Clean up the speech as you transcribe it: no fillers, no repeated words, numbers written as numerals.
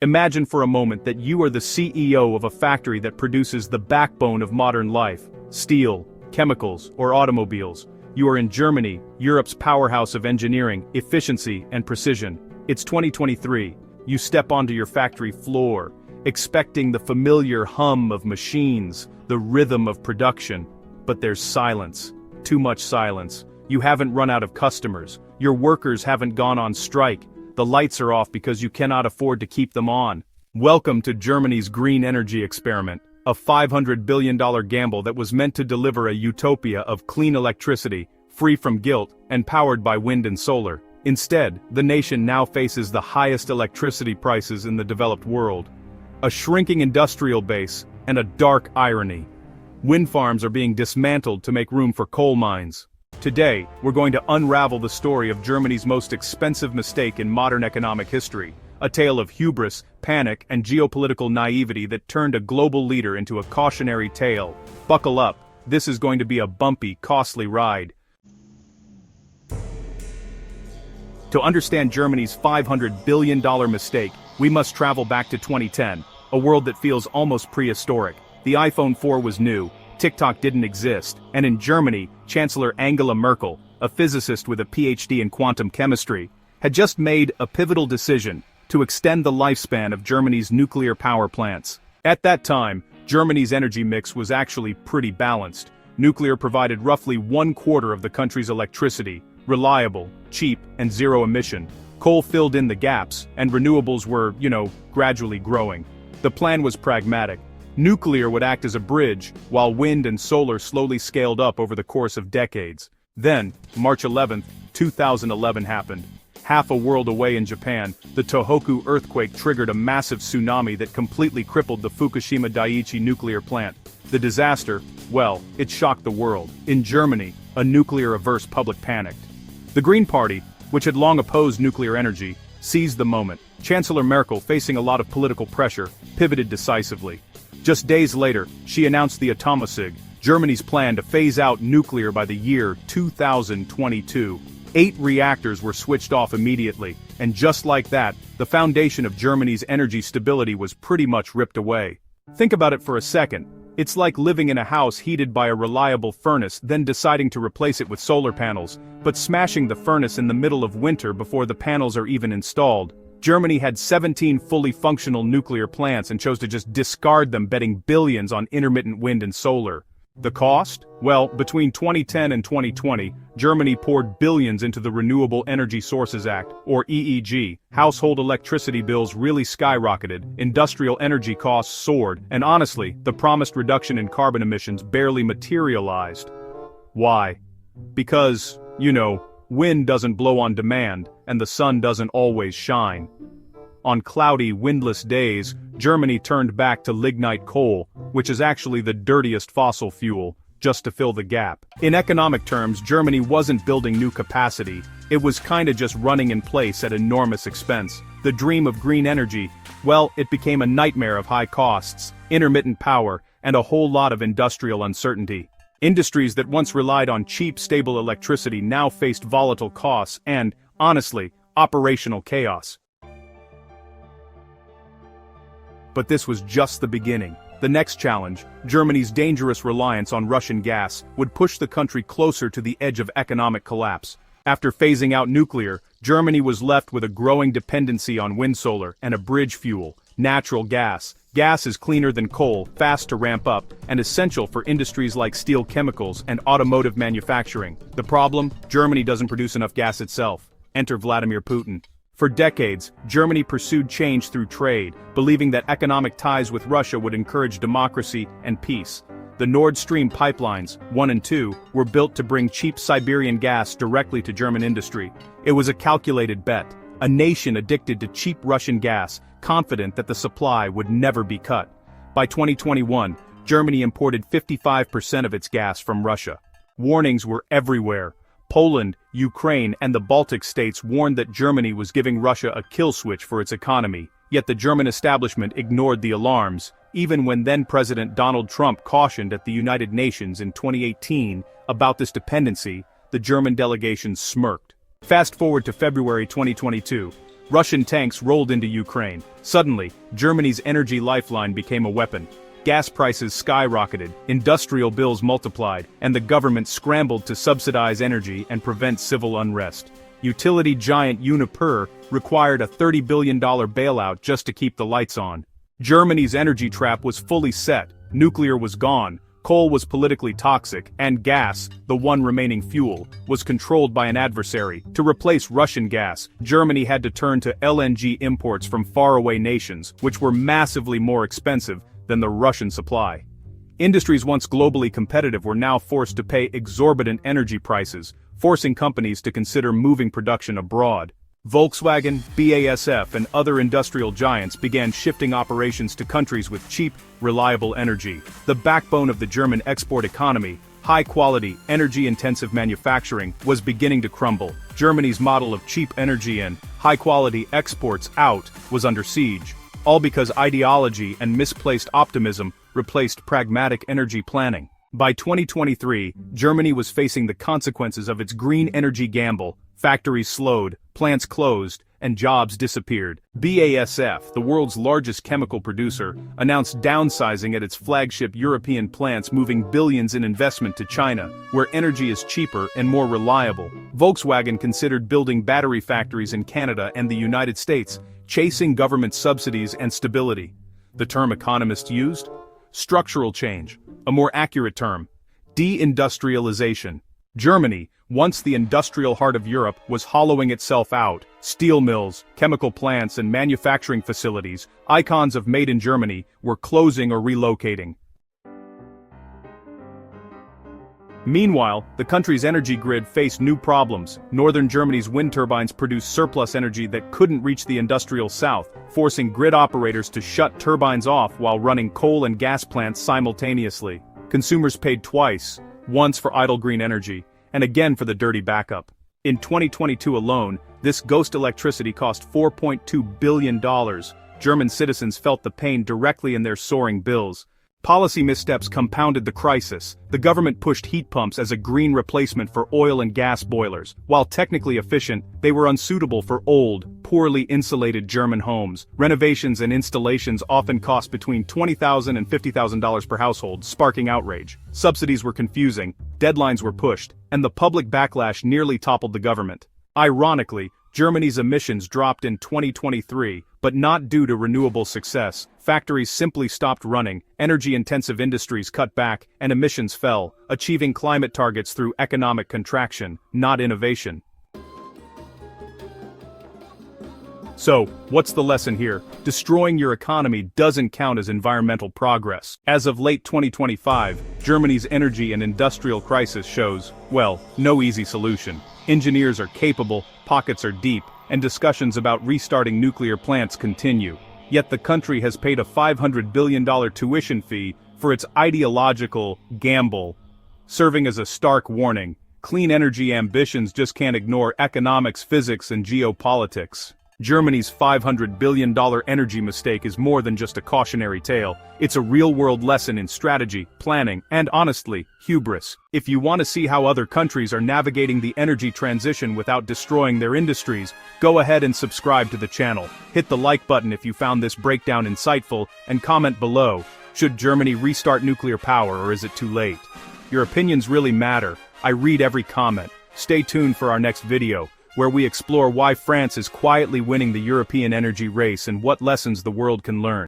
Imagine for a moment that you are the CEO of a factory that produces the backbone of modern life: steel, chemicals, or automobiles. You are in Germany, Europe's powerhouse of engineering, efficiency, and precision. It's 2023. You step onto your factory floor, expecting the familiar hum of machines, the rhythm of production. But there's silence. Too much silence. You haven't run out of customers. Your workers haven't gone on strike. The lights are off because you cannot afford to keep them on. Welcome to Germany's green energy experiment, a $500 billion gamble that was meant to deliver a utopia of clean electricity, free from guilt, and powered by wind and solar. Instead, the nation now faces the highest electricity prices in the developed world. A shrinking industrial base, and a dark irony. Wind farms are being dismantled to make room for coal mines. Today, we're going to unravel the story of Germany's most expensive mistake in modern economic history, a tale of hubris, panic, and geopolitical naivety that turned a global leader into a cautionary tale. Buckle up, this is going to be a bumpy, costly ride. To understand Germany's $500 billion mistake, we must travel back to 2010, a world that feels almost prehistoric. The iPhone 4 was new, TikTok didn't exist, and in Germany, Chancellor Angela Merkel, a physicist with a PhD in quantum chemistry, had just made a pivotal decision to extend the lifespan of Germany's nuclear power plants. At that time, Germany's energy mix was actually pretty balanced. Nuclear provided roughly 1/4 of the country's electricity, reliable, cheap, and zero emission. Coal filled in the gaps, and renewables were, gradually growing. The plan was pragmatic. Nuclear would act as a bridge, while wind and solar slowly scaled up over the course of decades. Then, March 11, 2011 happened. Half a world away in Japan, the Tohoku earthquake triggered a massive tsunami that completely crippled the Fukushima Daiichi nuclear plant. The disaster, well, it shocked the world. In Germany, a nuclear-averse public panicked. The Green Party, which had long opposed nuclear energy, seized the moment. Chancellor Merkel, facing a lot of political pressure, pivoted decisively. Just days later, she announced the Atomosig, Germany's plan to phase out nuclear by the year 2022. 8 reactors were switched off immediately, and just like that, the foundation of Germany's energy stability was pretty much ripped away. Think about it for a second. It's like living in a house heated by a reliable furnace, then deciding to replace it with solar panels, but smashing the furnace in the middle of winter before the panels are even installed. Germany had 17 fully functional nuclear plants and chose to just discard them, betting billions on intermittent wind and solar. The cost? Well, between 2010 and 2020, Germany poured billions into the Renewable Energy Sources Act, or EEG. Household electricity bills really skyrocketed, industrial energy costs soared, and honestly, the promised reduction in carbon emissions barely materialized. Why? Because, wind doesn't blow on demand, and the sun doesn't always shine. On cloudy, windless days, Germany turned back to lignite coal, which is actually the dirtiest fossil fuel, just to fill the gap. In economic terms, Germany wasn't building new capacity, it was kinda just running in place at enormous expense. The dream of green energy, well, it became a nightmare of high costs, intermittent power, and a whole lot of industrial uncertainty. Industries that once relied on cheap, stable electricity now faced volatile costs and, honestly, operational chaos. But this was just the beginning. The next challenge, Germany's dangerous reliance on Russian gas, would push the country closer to the edge of economic collapse. After phasing out nuclear, Germany was left with a growing dependency on wind solar and a bridge fuel, natural gas. Gas is cleaner than coal, fast to ramp up, and essential for industries like steel chemicals and automotive manufacturing. The problem? Germany doesn't produce enough gas itself. Enter Vladimir Putin. For decades, Germany pursued change through trade, believing that economic ties with Russia would encourage democracy and peace. The Nord Stream pipelines, 1 and 2, were built to bring cheap Siberian gas directly to German industry. It was a calculated bet. A nation addicted to cheap Russian gas, confident that the supply would never be cut. By 2021, Germany imported 55% of its gas from Russia. Warnings were everywhere. Poland, Ukraine, and the Baltic states warned that Germany was giving Russia a kill switch for its economy. Yet the German establishment ignored the alarms, even when then-President Donald Trump cautioned at the United Nations in 2018 about this dependency. The German delegation smirked. Fast forward to February 2022. Russian tanks rolled into Ukraine. Suddenly, Germany's energy lifeline became a weapon. Gas prices skyrocketed, industrial bills multiplied, and the government scrambled to subsidize energy and prevent civil unrest. Utility giant Uniper required a $30 billion bailout just to keep the lights on. Germany's energy trap was fully set, nuclear was gone, coal was politically toxic, and gas, the one remaining fuel, was controlled by an adversary. To replace Russian gas, Germany had to turn to LNG imports from faraway nations, which were massively more expensive than the Russian supply. Industries once globally competitive were now forced to pay exorbitant energy prices, forcing companies to consider moving production abroad. Volkswagen, BASF, and other industrial giants began shifting operations to countries with cheap, reliable energy. The backbone of the German export economy, high-quality, energy-intensive manufacturing, was beginning to crumble. Germany's model of cheap energy and high-quality exports out was under siege, all because ideology and misplaced optimism replaced pragmatic energy planning. By 2023, Germany was facing the consequences of its green energy gamble. Factories slowed, plants closed, and jobs disappeared. BASF, the world's largest chemical producer, announced downsizing at its flagship European plants, moving billions in investment to China, where energy is cheaper and more reliable. Volkswagen considered building battery factories in Canada and the United States, chasing government subsidies and stability. The term economists used? Structural change. A more accurate term, deindustrialization. Germany, once the industrial heart of Europe, was hollowing itself out. Steel mills, chemical plants, and manufacturing facilities, icons of Made in Germany, were closing or relocating. Meanwhile, the country's energy grid faced new problems. Northern Germany's wind turbines produced surplus energy that couldn't reach the industrial south, forcing grid operators to shut turbines off while running coal and gas plants simultaneously. Consumers paid twice, once for idle green energy, and again for the dirty backup. In 2022 alone, this ghost electricity cost $4.2 billion. German citizens felt the pain directly in their soaring bills. Policy missteps compounded the crisis. The government pushed heat pumps as a green replacement for oil and gas boilers. While technically efficient, they were unsuitable for old, poorly insulated German homes. Renovations and installations often cost between $20,000 and $50,000 per household, sparking outrage. Subsidies were confusing, deadlines were pushed, and the public backlash nearly toppled the government. Ironically, Germany's emissions dropped in 2023, but not due to renewable success. Factories simply stopped running, energy-intensive industries cut back, and emissions fell, achieving climate targets through economic contraction, not innovation. So, what's the lesson here? Destroying your economy doesn't count as environmental progress. As of late 2025, Germany's energy and industrial crisis shows, well, no easy solution. Engineers are capable, pockets are deep, and discussions about restarting nuclear plants continue. Yet the country has paid a $500 billion tuition fee for its ideological gamble, serving as a stark warning. Clean energy ambitions just can't ignore economics, physics, and geopolitics. Germany's $500 billion energy mistake is more than just a cautionary tale. It's a real-world lesson in strategy, planning, and honestly, hubris. If you want to see how other countries are navigating the energy transition without destroying their industries, go ahead and subscribe to the channel. Hit the like button if you found this breakdown insightful, and comment below. Should Germany restart nuclear power, or is it too late? Your opinions really matter. I read every comment. Stay tuned for our next video, where we explore why France is quietly winning the European energy race and what lessons the world can learn.